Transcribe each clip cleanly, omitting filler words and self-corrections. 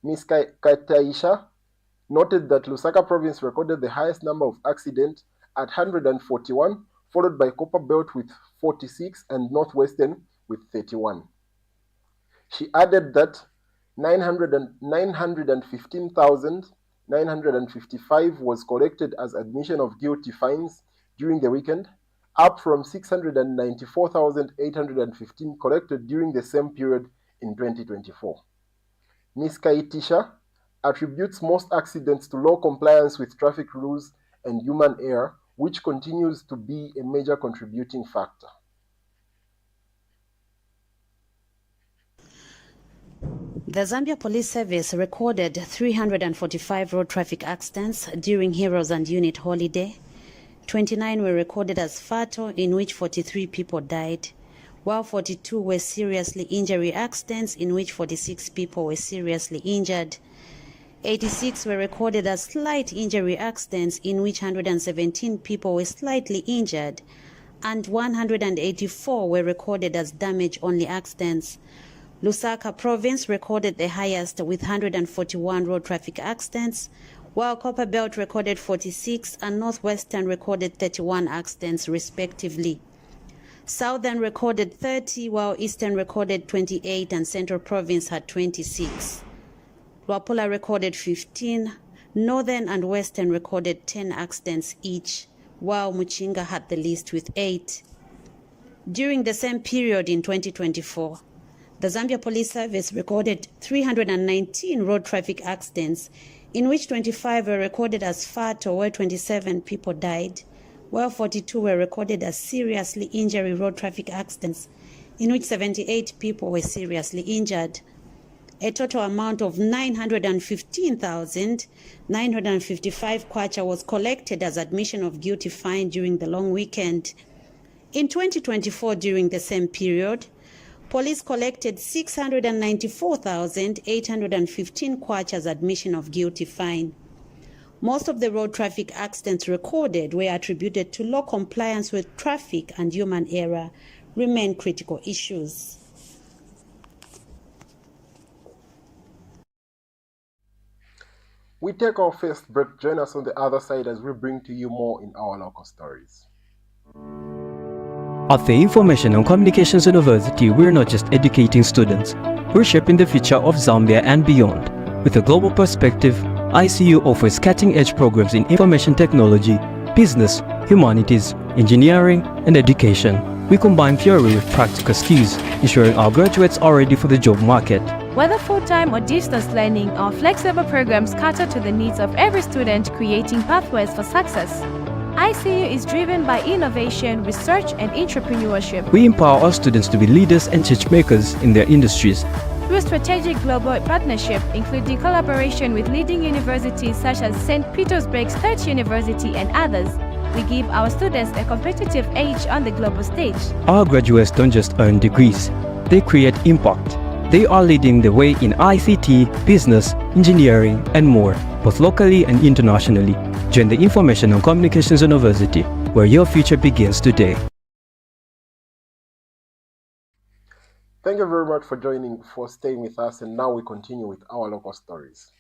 Ms. Kataisha noted that Lusaka province recorded the highest number of accidents at 141, followed by Copper Belt with 46 and Northwestern with 31. She added that 915,955 was collected as admission of guilty fines during the weekend, up from 694,815 collected during the same period in 2024. Ms. Kaitisha attributes most accidents to low compliance with traffic rules and human error, which continues to be a major contributing factor. The Zambia Police Service recorded 345 road traffic accidents during Heroes and Unit holiday. 29 were recorded as fatal, in which 43 people died, while 42 were seriously injury accidents, in which 46 people were seriously injured. 86 were recorded as slight injury accidents, in which 117 people were slightly injured, and 184 were recorded as damage-only accidents. Lusaka province recorded the highest with 141 road traffic accidents, while Copper Belt recorded 46 and Northwestern recorded 31 accidents respectively. Southern recorded 30, while Eastern recorded 28 and Central Province had 26. Luapula recorded 15, Northern and Western recorded 10 accidents each, while Muchinga had the least with 8. During the same period in 2024, the Zambia Police Service recorded 319 road traffic accidents, in which 25 were recorded as fatal, where 27 people died, while 42 were recorded as seriously injury road traffic accidents, in which 78 people were seriously injured. A total amount of 915,955 kwacha was collected as admission of guilty fine during the long weekend. In 2024, during the same period, police collected 694,815 kwacha as admission of guilty fine. Most of the road traffic accidents recorded were attributed to low compliance with traffic and human error, remain critical issues. We take our first break. Join us on the other side as we bring to you more in our local stories. At the Information and Communications University, we're not just educating students, we're shaping the future of Zambia and beyond. With a global perspective, ICU offers cutting-edge programs in information technology, business, humanities, engineering, and education. We combine theory with practical skills, ensuring our graduates are ready for the job market. Whether full-time or distance learning, our flexible programs cater to the needs of every student, creating pathways for success. ICU is driven by innovation, research, and entrepreneurship. We empower our students to be leaders and change makers in their industries. Through strategic global partnership, including collaboration with leading universities such as St. Petersburg State University and others, we give our students a competitive edge on the global stage. Our graduates don't just earn degrees, they create impact. They are leading the way in ICT, business, engineering, and more, both locally and internationally. Join the Information and Communications University, where your future begins today. Thank you very much for staying with us, and now we continue with our local stories.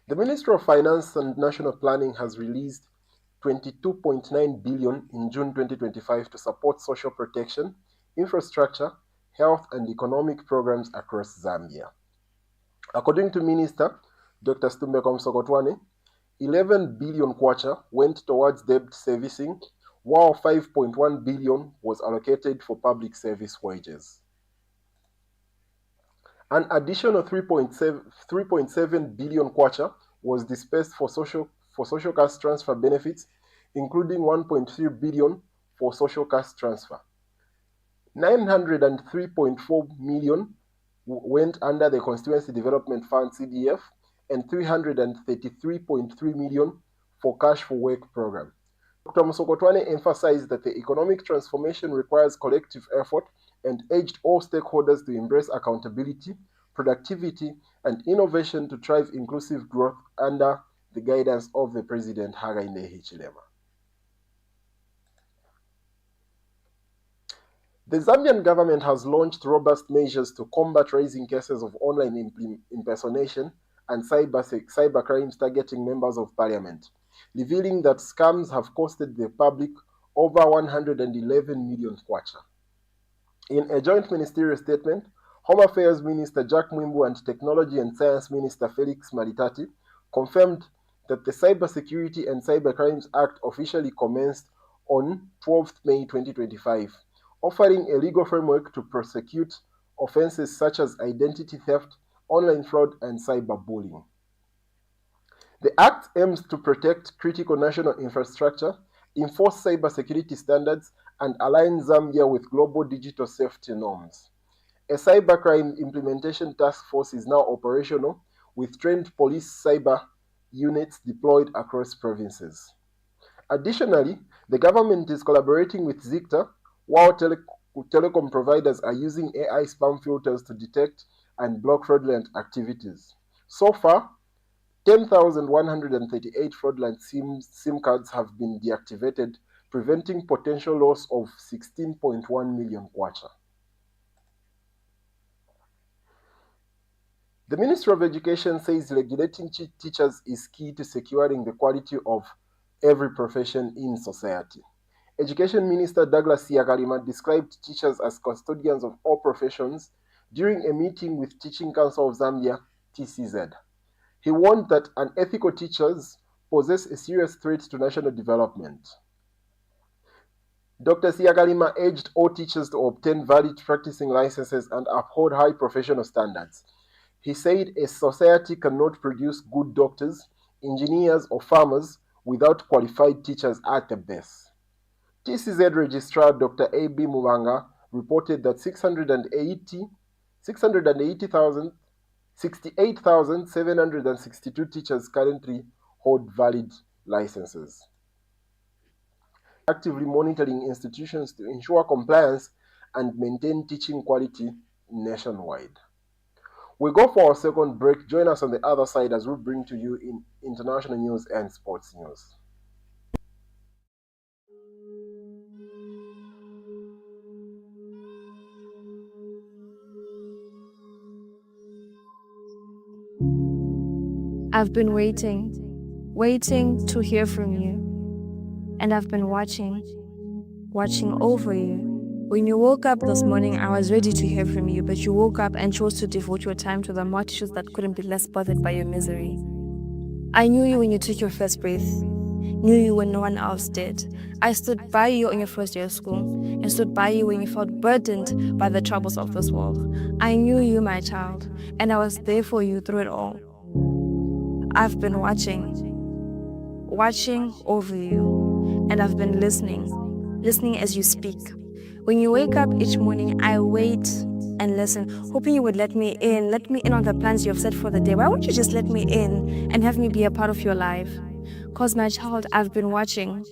The Ministry of Finance and National Planning has released 22.9 billion in June 2025 to support social protection, infrastructure, health and economic programs across Zambia. According to Minister Dr. Stumbeko Msokotwane, 11 billion kwacha went towards debt servicing, while 5.1 billion was allocated for public service wages. An additional 3.7 billion kwacha was dispersed for social cash transfer benefits, including 1.3 billion for social cash transfer. 903.4 million went under the Constituency Development Fund CDF and 333.3 million for Cash for Work program. Dr. Musokotwane emphasized that the economic transformation requires collective effort and urged all stakeholders to embrace accountability, productivity, and innovation to drive inclusive growth under the guidance of the President Hakainde Hichilema. The Zambian government has launched robust measures to combat rising cases of online impersonation and cybercrimes targeting members of parliament, revealing that scams have costed the public over 111 million kwacha. In a joint ministerial statement, Home Affairs Minister Jack Mwimbu and Technology and Science Minister Felix Maritati confirmed that the Cybersecurity and Cybercrimes Act officially commenced on 12th May 2025, offering a legal framework to prosecute offenses such as identity theft, online fraud, and cyberbullying. The Act aims to protect critical national infrastructure, enforce cybersecurity standards, and align Zambia with global digital safety norms. A cybercrime implementation task force is now operational, with trained police cyber units deployed across provinces. Additionally, the government is collaborating with Zicta, while telecom providers are using AI spam filters to detect and block fraudulent activities. So far, 10,138 fraudulent SIM cards have been deactivated, preventing potential loss of 16.1 million kwacha. The Ministry of Education says regulating teachers is key to securing the quality of every profession in society. Education Minister Douglas Siyagalima described teachers as custodians of all professions during a meeting with Teaching Council of Zambia, TCZ. He warned that unethical teachers pose a serious threat to national development. Dr. Siyagalima urged all teachers to obtain valid practicing licenses and uphold high professional standards. He said a society cannot produce good doctors, engineers, or farmers without qualified teachers at the base. TCZ Registrar Dr. A.B. Mubanga reported that 68,762 teachers currently hold valid licenses. Actively monitoring institutions to ensure compliance and maintain teaching quality nationwide. We go for our second break. Join us on the other side as we bring to you in international news and sports news. I've been waiting to hear from you. And I've been watching over you. When you woke up this morning, I was ready to hear from you, but you woke up and chose to devote your time to the multitudes that couldn't be less bothered by your misery. I knew you when you took your first breath, knew you when no one else did. I stood by you on your first day of school, and stood by you when you felt burdened by the troubles of this world. I knew you, my child, and I was there for you through it all. I've been watching over you, and I've been listening as you speak. When you wake up each morning, I wait and listen, hoping you would let me in on the plans you have set for the day. Why won't you just let me in and have me be a part of your life? Because, my child, I've been watching,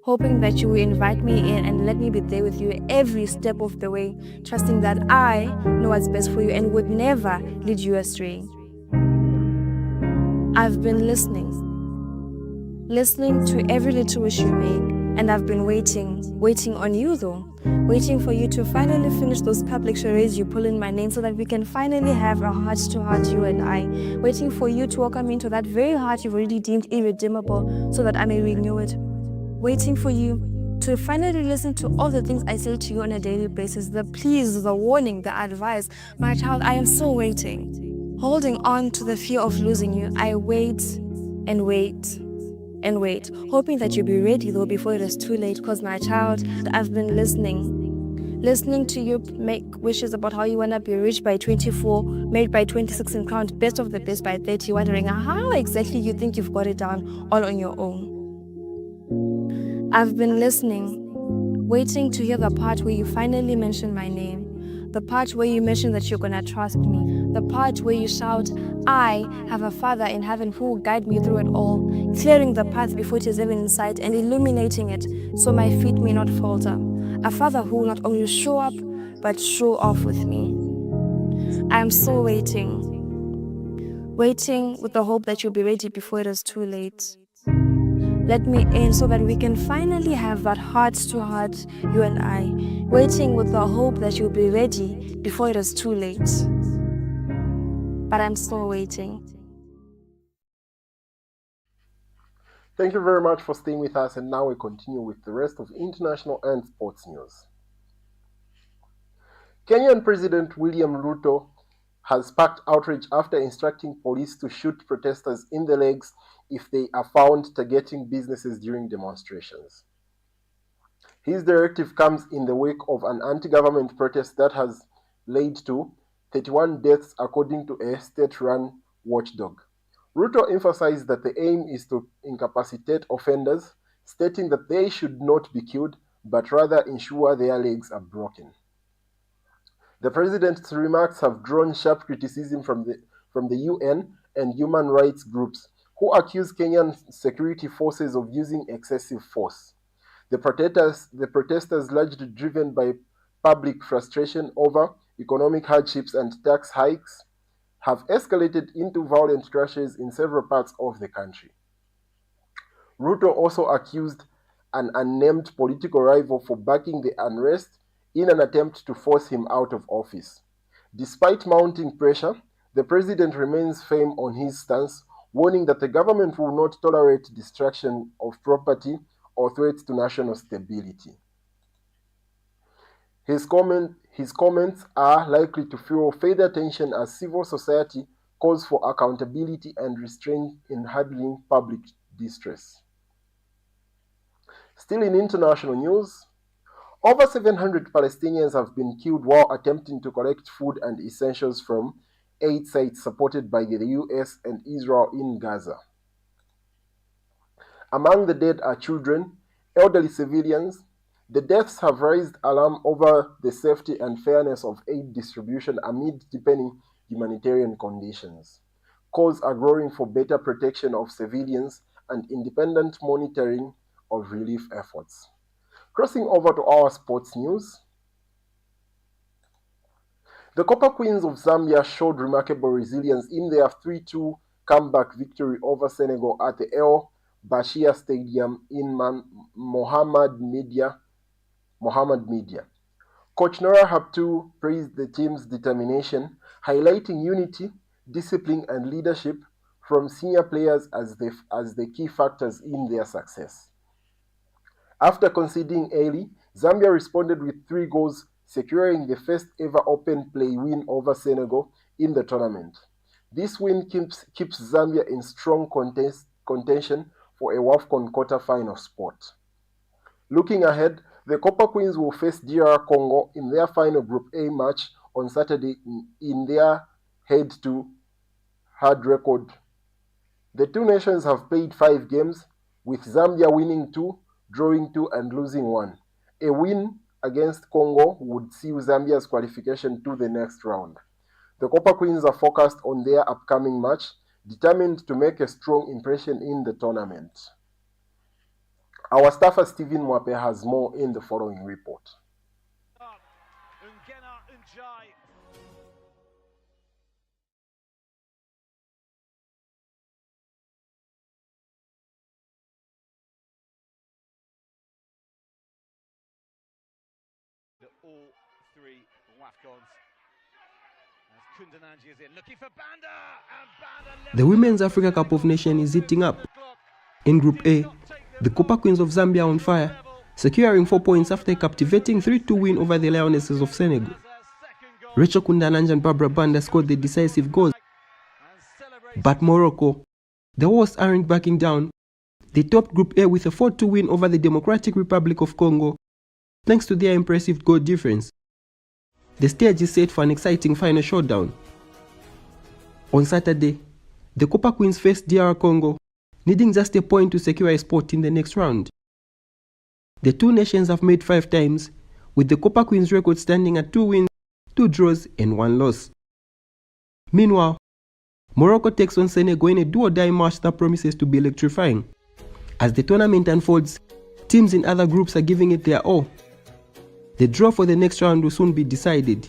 hoping that you will invite me in and let me be there with you every step of the way, trusting that I know what's best for you and would never lead you astray. I've been listening to every little wish you make, and I've been waiting on you though, waiting for you to finally finish those public charades you pull in my name so that we can finally have a heart-to-heart, you and I, waiting for you to welcome me into that very heart you've already deemed irredeemable so that I may renew it, waiting for you to finally listen to all the things I say to you on a daily basis, the pleas, the warning, the advice. My child, I am still waiting, holding on to the fear of losing you. I wait and wait and wait, hoping that you'll be ready though before it is too late. Because, my child, I've been listening to you make wishes about how you want to be rich by 24, married by 26, and crowned best of the best by 30, wondering how exactly you think you've got it down all on your own. I've been waiting to hear the part where you finally mention my name, the part where you mention that you're gonna trust me, the part where you shout, I have a Father in heaven who will guide me through it all, clearing the path before it is even in sight and illuminating it so my feet may not falter. A Father who will not only show up, but show off with me. I am still waiting with the hope that you'll be ready before it is too late. let me in so that we can finally have that heart-to-heart, you and I, waiting with the hope that you'll be ready before it is too late. But I'm still waiting. Thank you very much for staying with us, and now we continue with the rest of international and sports news. Kenyan President William Ruto has sparked outrage after instructing police to shoot protesters in the legs if they are found targeting businesses during demonstrations. His directive comes in the wake of an anti-government protest that has led to 31 deaths according to a state-run watchdog. Ruto emphasized that the aim is to incapacitate offenders, stating that they should not be killed, but rather ensure their legs are broken. The president's remarks have drawn sharp criticism from the UN and human rights groups, who accuse Kenyan security forces of using excessive force. The protesters, largely driven by public frustration over economic hardships and tax hikes, have escalated into violent clashes in several parts of the country. Ruto also accused an unnamed political rival for backing the unrest in an attempt to force him out of office. Despite mounting pressure, the president remains firm on his stance, warning that the government will not tolerate destruction of property or threats to national stability. His comments are likely to fuel further tension as civil society calls for accountability and restraint in handling public distress. Still in international news, over 700 Palestinians have been killed while attempting to collect food and essentials from aid sites supported by the US and Israel in Gaza. Among the dead are children, elderly civilians. The deaths have raised alarm over the safety and fairness of aid distribution amid deepening humanitarian conditions. Calls are growing for better protection of civilians and independent monitoring of relief efforts. Crossing over to our sports news. The Copper Queens of Zambia showed remarkable resilience in their 3-2 comeback victory over Senegal at the El Bashir Stadium in Mohammed Media. Coach Nora Haptu praised the team's determination, highlighting unity, discipline, and leadership from senior players as the key factors in their success. After conceding early, Zambia responded with 3 goals, securing the first ever open play win over Senegal in the tournament. This win keeps Zambia in strong contention for a WAFCON quarter-final spot. Looking ahead, the Copper Queens will face DR Congo in their final Group A match on Saturday in their head-to-head record. The two nations have played 5 games, with Zambia winning 2, drawing 2, and losing 1. A win against Congo would seal Zambia's qualification to the next round. The Copper Queens are focused on their upcoming match, determined to make a strong impression in the tournament. Our staffer Stephen Mwape has more in the following report. All 3 WAFCONs. As Kundananji is in, looking for Banda, and Banda. The Women's Africa Cup of Nations is heating up. In Group A, the Copper Queens of Zambia on fire, securing 4 points after a captivating 3-2 win over the Lionesses of Senegal. Rachel Kundananji and Barbara Banda scored the decisive goals. But Morocco, the hosts aren't backing down. They topped Group A with a 4-2 win over the Democratic Republic of Congo, thanks to their impressive goal difference. The stage is set for an exciting final showdown. On Saturday, the Copper Queens face DR Congo, needing just a point to secure a spot in the next round. The two nations have met 5 times, with the Copper Queens record standing at 2 wins, 2 draws, and 1 loss. Meanwhile, Morocco takes on Senegal in a do-or-die match that promises to be electrifying. As the tournament unfolds, teams in other groups are giving it their all. The draw for the next round will soon be decided.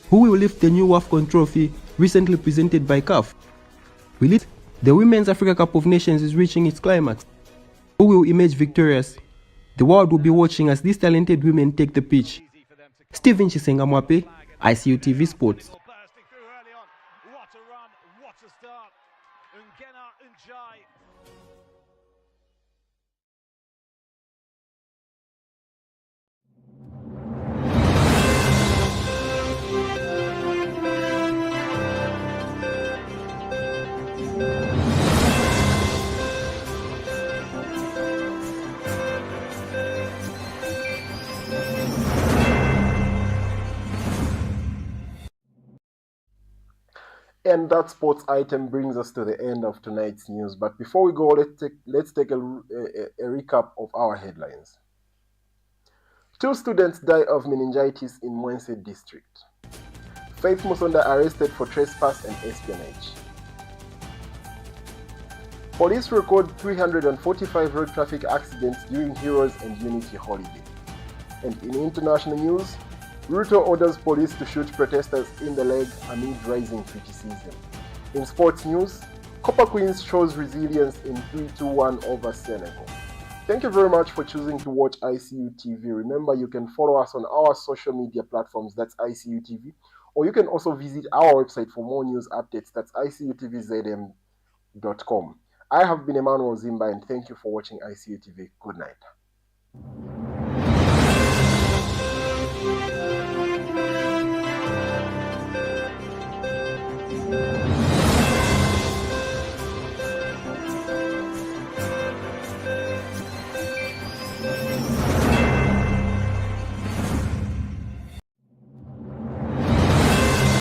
Who will lift the new WAFCON trophy recently presented by CAF? Will it The Women's Africa Cup of Nations is reaching its climax. Who will emerge victorious? The world will be watching as these talented women take the pitch. Stephen Chisenga Mwape, ICU TV Sports. Bursting through early on. What a run, what a start. Ungena Njai. And that sports item brings us to the end of tonight's news. But before we go, let's take a recap of our headlines. 2 students die of meningitis in Mwense District. Faith Musonda arrested for trespass and espionage. Police record 345 road traffic accidents during Heroes and Unity holiday. And in international news, Ruto orders police to shoot protesters in the leg amid rising criticism. In sports news, Copper Queens shows resilience in 3-2-1 over Senegal. Thank you very much for choosing to watch ICU TV. Remember, you can follow us on our social media platforms, that's ICU TV, or you can also visit our website for more news updates, that's icutvzm.com. I have been Emmanuel Zimba, and thank you for watching ICU TV. Good night.